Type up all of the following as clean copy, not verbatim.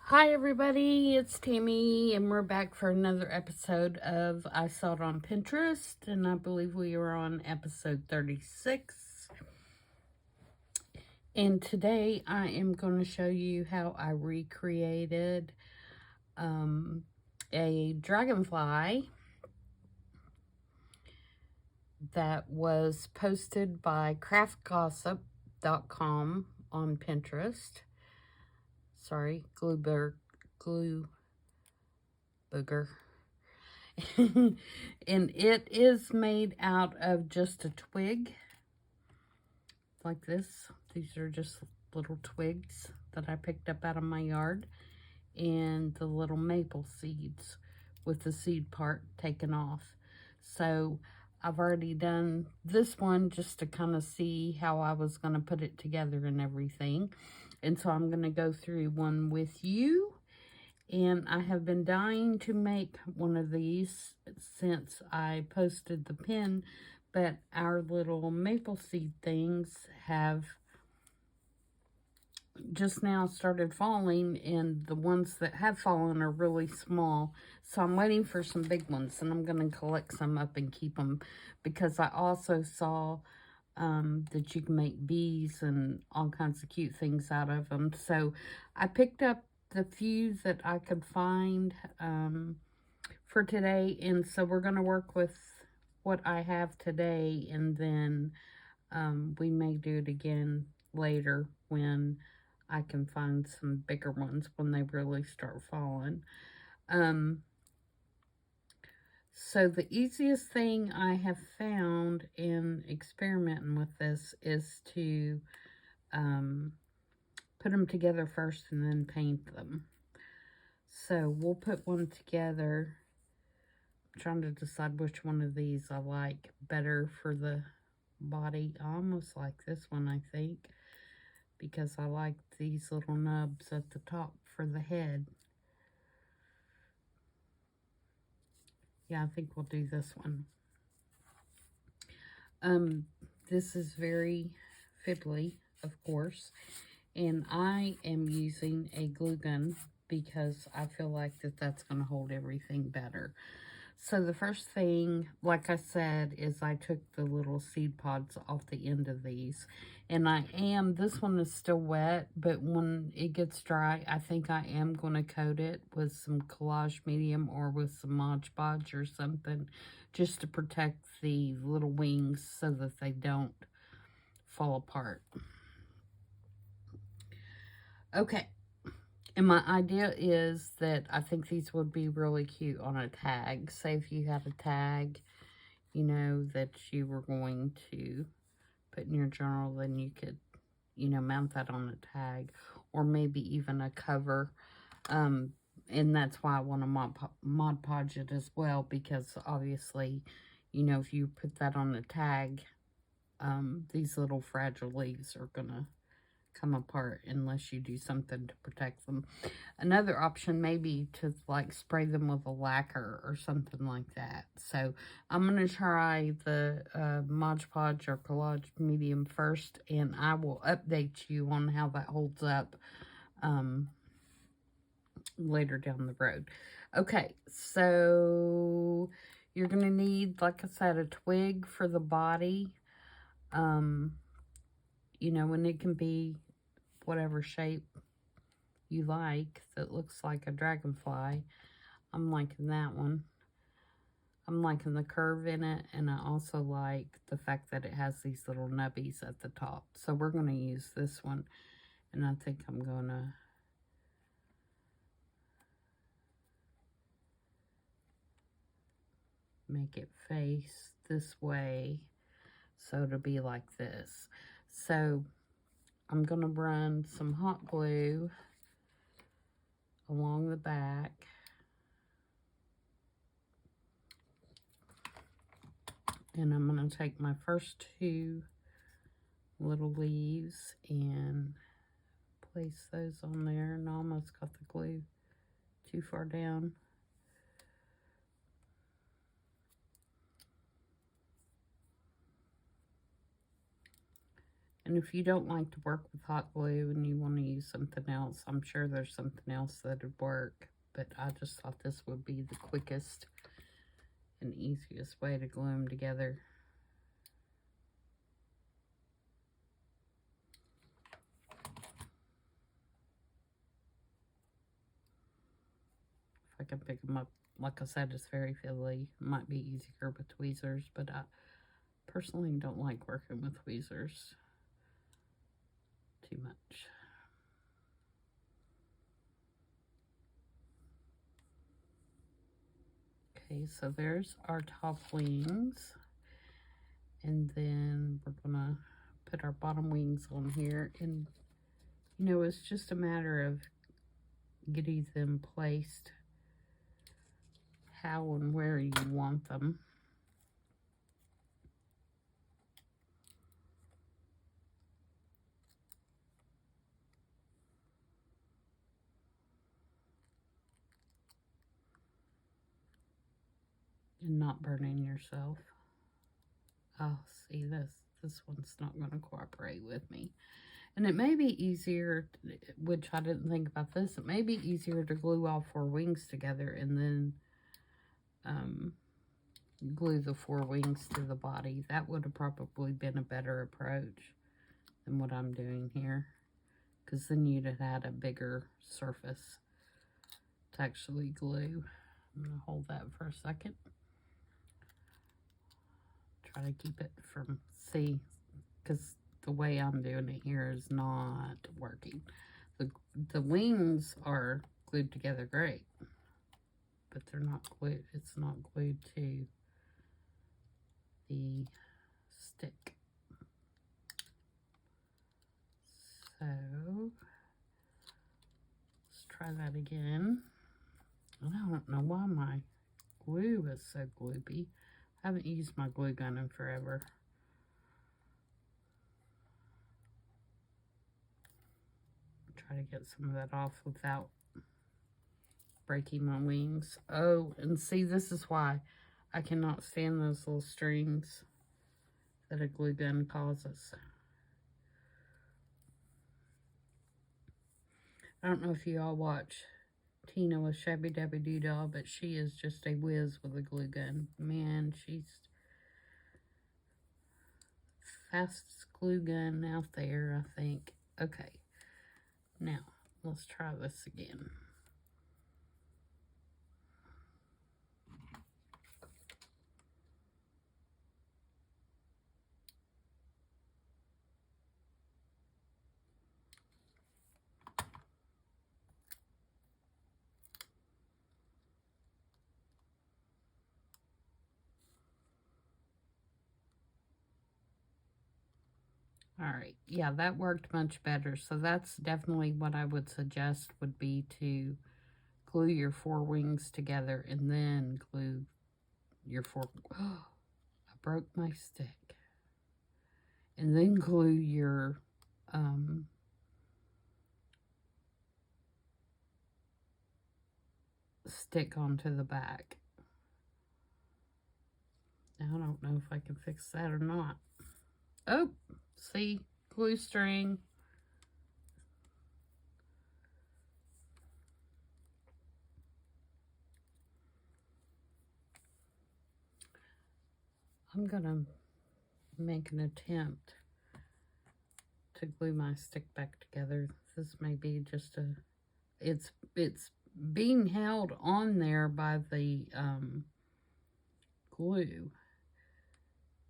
Hi everybody, it's Tammy and we're back for another episode of I Saw It on Pinterest, and I believe we are on episode 36. And today I am going to show you how I recreated a dragonfly that was posted by craftgossip.com on Pinterest. Sorry, glue booger. And it is made out of just a twig like this. These are just little twigs that I picked up out of my yard, and the little maple seeds with the seed part taken off. So I've already done this one just to kind of see how I was going to put it together and everything. And so I'm going to go through one with you. And I have been dying to make one of these since I posted the pin, but our little maple seed things have just now started falling, and the ones that have fallen are really small. So I'm waiting for some big ones, and I'm going to collect some up and keep them, because I also saw that you can make bees and all kinds of cute things out of them. So I picked up the few that I could find for today, and so we're going to work with what I have today, and then we may do it again later when I can find some bigger ones when they really start falling. So the easiest thing I have found in experimenting with this is to put them together first and then paint them. So we'll put one together. I'm trying to decide which one of these I like better for the body. I almost like this one, I think, because I like these little nubs at the top for the head. Yeah, I think we'll do this one. This is very fiddly, of course, and I am using a glue gun because I feel like that's going to hold everything better. So the first thing, like I said, is I took the little seed pods off the end of these. And this one is still wet, but when it gets dry, I think I am going to coat it with some Collage Medium or with some Mod Podge or something, just to protect the little wings so that they don't fall apart. Okay. And my idea is that I think these would be really cute on a tag. Say if you have a tag, you know, that you were going to put in your journal, then you could, you know, mount that on a tag, or maybe even a cover. And that's why I want to Mod Podge it as well, because obviously, you know, if you put that on a tag, these little fragile leaves are going to come apart unless you do something to protect them. Another option may be to like spray them with a lacquer or something like that. So I'm going to try the Mod Podge or Collage Medium first, and I will update you on how that holds up later down the road. Okay, so you're going to need, like I said, a twig for the body. You know, and it can be whatever shape you like that looks like a dragonfly. I'm liking that one. I'm liking the curve in it, and I also like the fact that it has these little nubbies at the top. So we're going to use this one, and I think I'm going to make it face this way, so it'll be like this. So I'm going to run some hot glue along the back. And I'm going to take my first two little leaves and place those on there, and I almost got the glue too far down. And if you don't like to work with hot glue and you want to use something else, I'm sure there's something else that would work. But I just thought this would be the quickest and easiest way to glue them together. If I can pick them up, like I said, it's very fiddly. Might be easier with tweezers, but I personally don't like working with tweezers too much. Okay, so there's our top wings. And then we're gonna put our bottom wings on here. And, you know, it's just a matter of getting them placed how and where you want them. And not burning yourself. Oh, see, this one's not going to cooperate with me. And it may be easier, which I didn't think about this, it may be easier to glue all 4 wings together and then glue the 4 wings to the body. That would have probably been a better approach than what I'm doing here, because then you'd have had a bigger surface to actually glue. I'm going to hold that for a second. Try to keep it from, see, because the way I'm doing it here is not working. The wings are glued together great, but they're not glued. It's not glued to the stick. So let's try that again. I don't know why my glue is so gloopy. I haven't used my glue gun in forever. Try to get some of that off without breaking my wings. Oh, and see, this is why I cannot stand those little strings that a glue gun causes. I don't know if you all watch Tina with Shabby Dabby Doo-Dah, but she is just a whiz with a glue gun. Man, she's fastest glue gun out there, I think. Okay, now let's try this again. All right, yeah, that worked much better. So that's definitely what I would suggest would be to glue your 4 wings together and then glue your 4. Oh, I broke my stick. And then glue your stick onto the back. Now, I don't know if I can fix that or not. Oh, see, glue string. I'm gonna make an attempt to glue my stick back together. This may be just a, it's being held on there by the glue,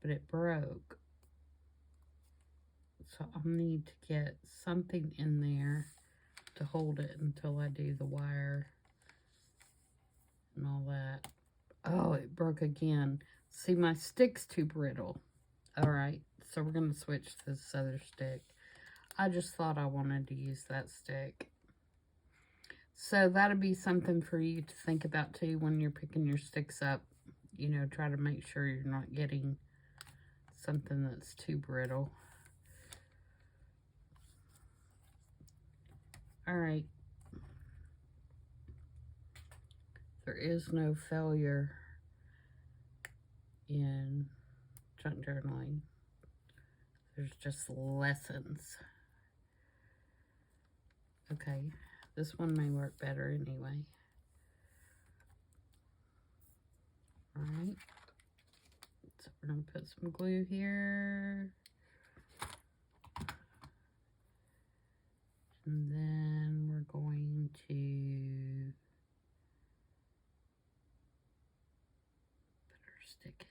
but it broke. So I'll need to get something in there to hold it until I do the wire and all that. Oh, it broke again. See, my stick's too brittle. All right, so we're going to switch to this other stick. I just thought I wanted to use that stick. So that'll be something for you to think about too when you're picking your sticks up. You know, try to make sure you're not getting something that's too brittle. All right. There is no failure in junk journaling. There's just lessons. Okay, this one may work better anyway. Alright, so we're going to put some glue here. And then we're going to put our stick in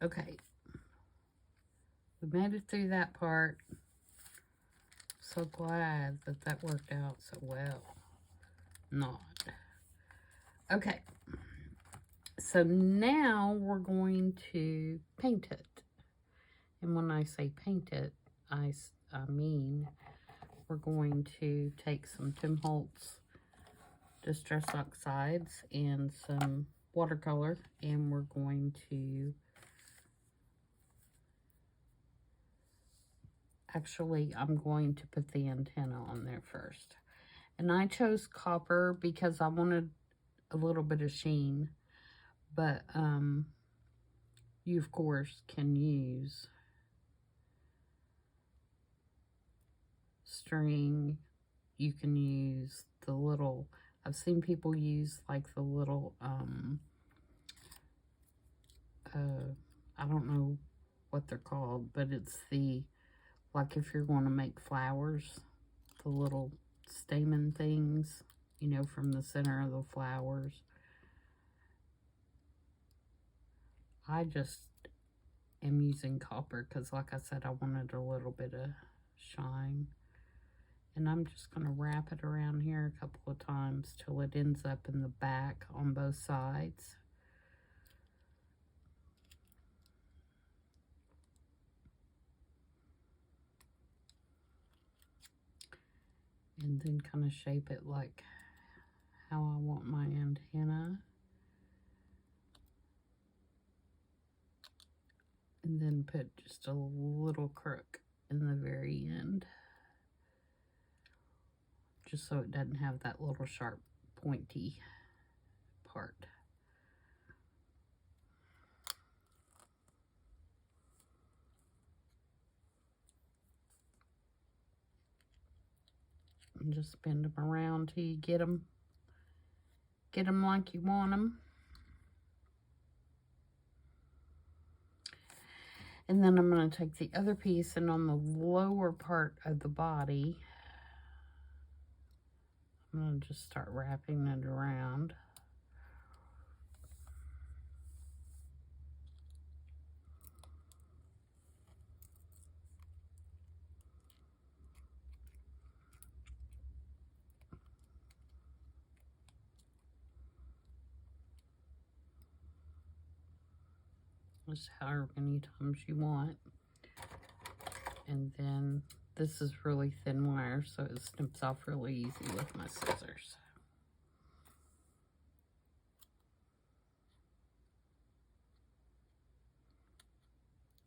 there. Okay. We made it through that part. So glad that that worked out so well. Not. Okay. So now we're going to paint it. And when I say paint it, I mean we're going to take some Tim Holtz Distress Oxides and some watercolor, and we're going to actually, I'm going to put the antenna on there first. And I chose copper because I wanted a little bit of sheen. But you, of course, can use string. You can use the little, I've seen people use like the little, I don't know what they're called, but it's the, like if you're going to make flowers, the little stamen things, you know, from the center of the flowers. I just am using copper because, like I said, I wanted a little bit of shine. And I'm just going to wrap it around here a couple of times till it ends up in the back on both sides. And then kind of shape it like how I want my antenna. And then put just a little crook in the very end, just so it doesn't have that little sharp pointy part. And just bend them around till you get them like you want them. And then I'm going to take the other piece, and on the lower part of the body, I'm going to just start wrapping it around. Just however many times you want. And then this is really thin wire, so it snips off really easy with my scissors.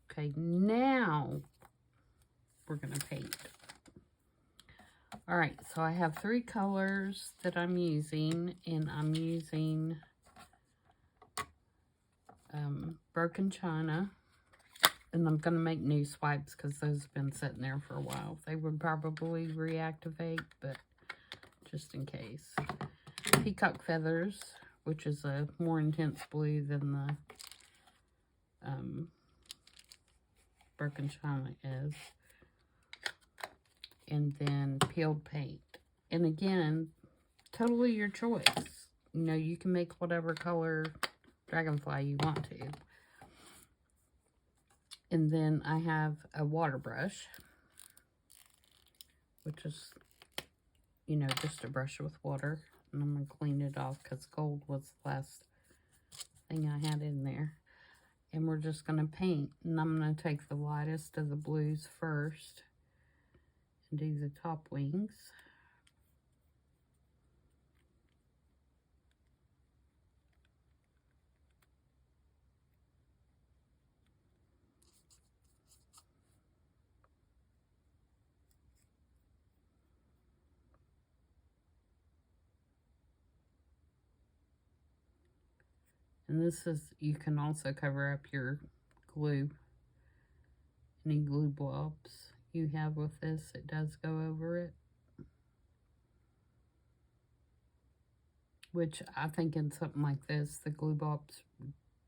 Okay, now we're going to paint. All right, so I have 3 colors that I'm using, and I'm using Broken China, and I'm going to make new swipes because those have been sitting there for a while. They would probably reactivate, but just in case. Peacock Feathers, which is a more intense blue than the Broken China is. And then Peeled Paint. And again, totally your choice. You know, you can make whatever color dragonfly you want to. And then I have a water brush, which is, you know, just a brush with water. And I'm going to clean it off because gold was the last thing I had in there. And we're just going to paint. And I'm going to take the lightest of the blues first and do the top wings. And this is, you can also cover up your glue, any glue blobs you have with this. It does go over it. Which I think in something like this, the glue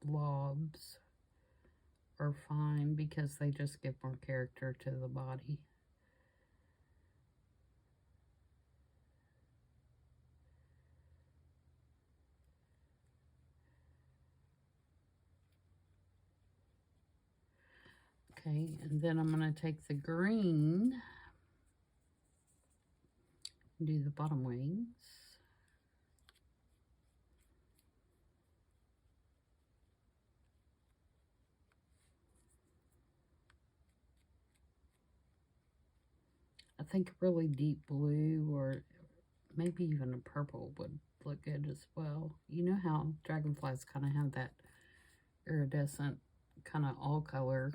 blobs are fine because they just give more character to the body. Okay, and then I'm going to take the green and do the bottom wings. I think a really deep blue or maybe even a purple would look good as well. You know how dragonflies kind of have that iridescent kind of all color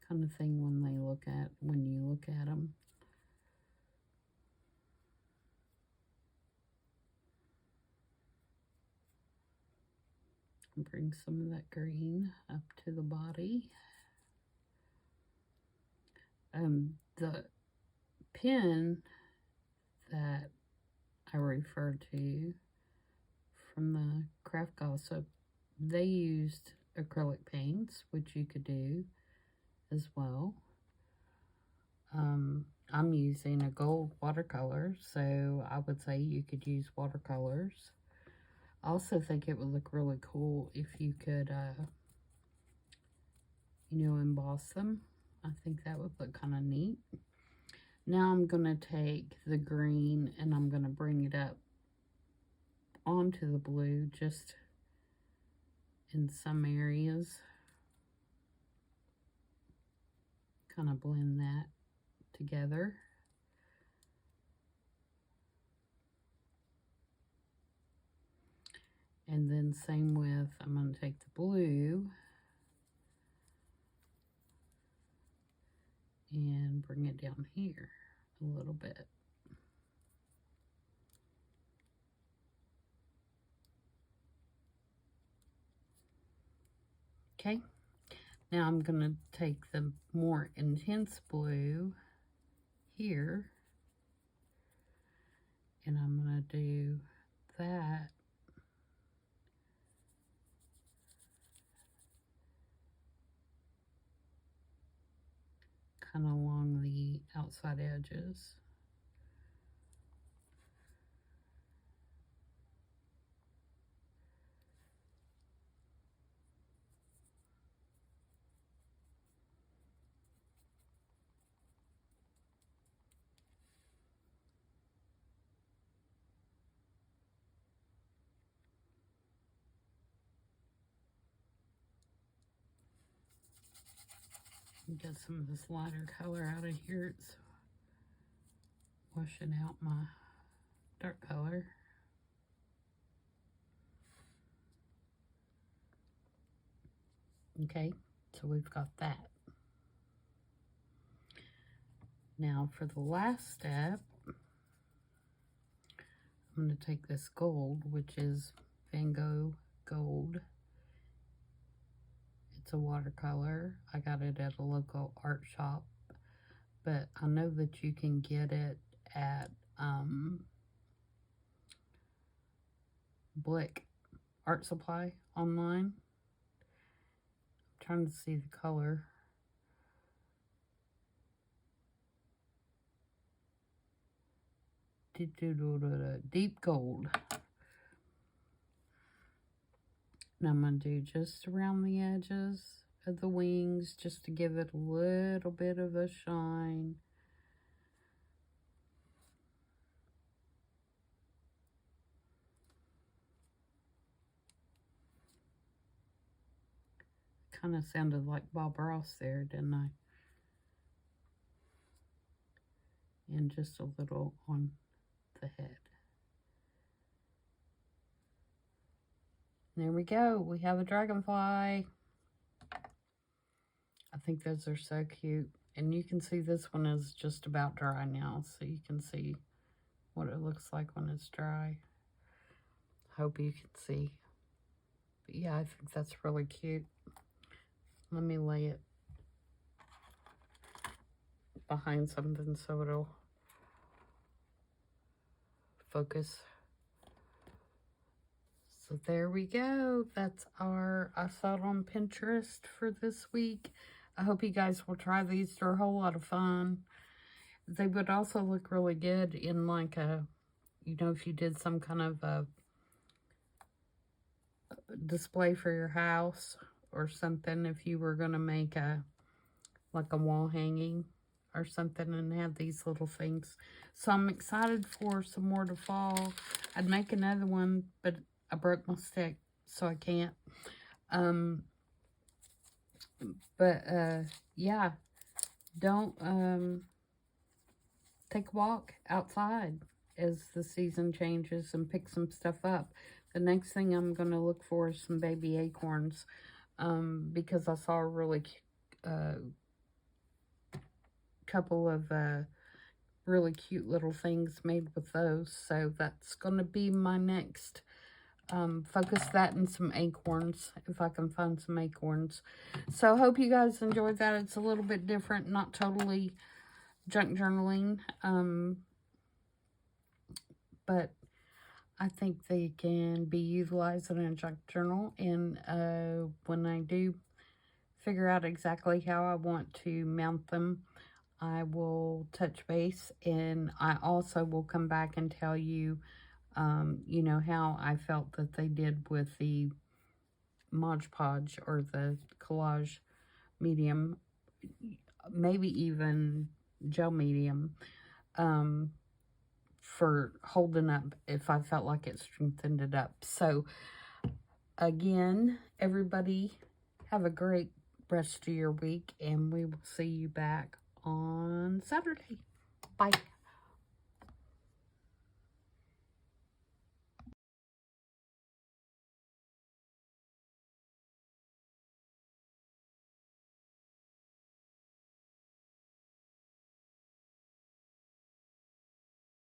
kind of thing when you look at them. Bring some of that green up to the body. The pen that I referred to from the Craft Gossip, they used acrylic paints, which you could do as well. I'm using a gold watercolor, so I would say you could use watercolors. I also think it would look really cool if you could, you know, emboss them. I think that would look kind of neat. Now I'm going to take the green and I'm going to bring it up onto the blue just in some areas. Kind of blend that together. And then same with, I'm going to take the blue and bring it down here a little bit. Okay, now I'm going to take the more intense blue here and I'm going to do that kind of along the outside edges. Get some of this lighter color out of here. It's washing out my dark color. Okay, so we've got that. Now for the last step, I'm going to take this gold, which is Van Gogh Gold. It's a watercolor. I got it at a local art shop, but I know that you can get it at Blick Art Supply online. I'm trying to see the color. Deep gold. And I'm going to do just around the edges of the wings just to give it a little bit of a shine. Kind of sounded like Bob Ross there, didn't I? And just a little on the head. There we go. We have a dragonfly. I think those are so cute. And you can see this one is just about dry now, so you can see what it looks like when it's dry. Hope you can see. Yeah, I think that's really cute. Let me lay it behind something so it'll focus. So there we go. That's I saw it on Pinterest for this week. I hope you guys will try these. They're a whole lot of fun. They would also look really good in like a, you know, if you did some kind of a display for your house or something, if you were going to make like a wall hanging or something and have these little things. So I'm excited for some more to fall. I'd make another one, but I broke my stick, so I can't. Yeah, don't take a walk outside as the season changes and pick some stuff up. The next thing I'm going to look for is some baby acorns, because I saw a really couple of really cute little things made with those. So that's going to be my next focus, that and some acorns, if I can find some acorns. So hope you guys enjoyed that. It's a little bit different, not totally junk journaling, but I think they can be utilized in a junk journal. And when I do figure out exactly how I want to mount them, I will touch base, and I also will come back and tell you, you know, how I felt that they did with the Mod Podge or the collage medium, maybe even gel medium, for holding up if I felt like it strengthened it up. So again, everybody have a great rest of your week, and we will see you back on Saturday. Bye.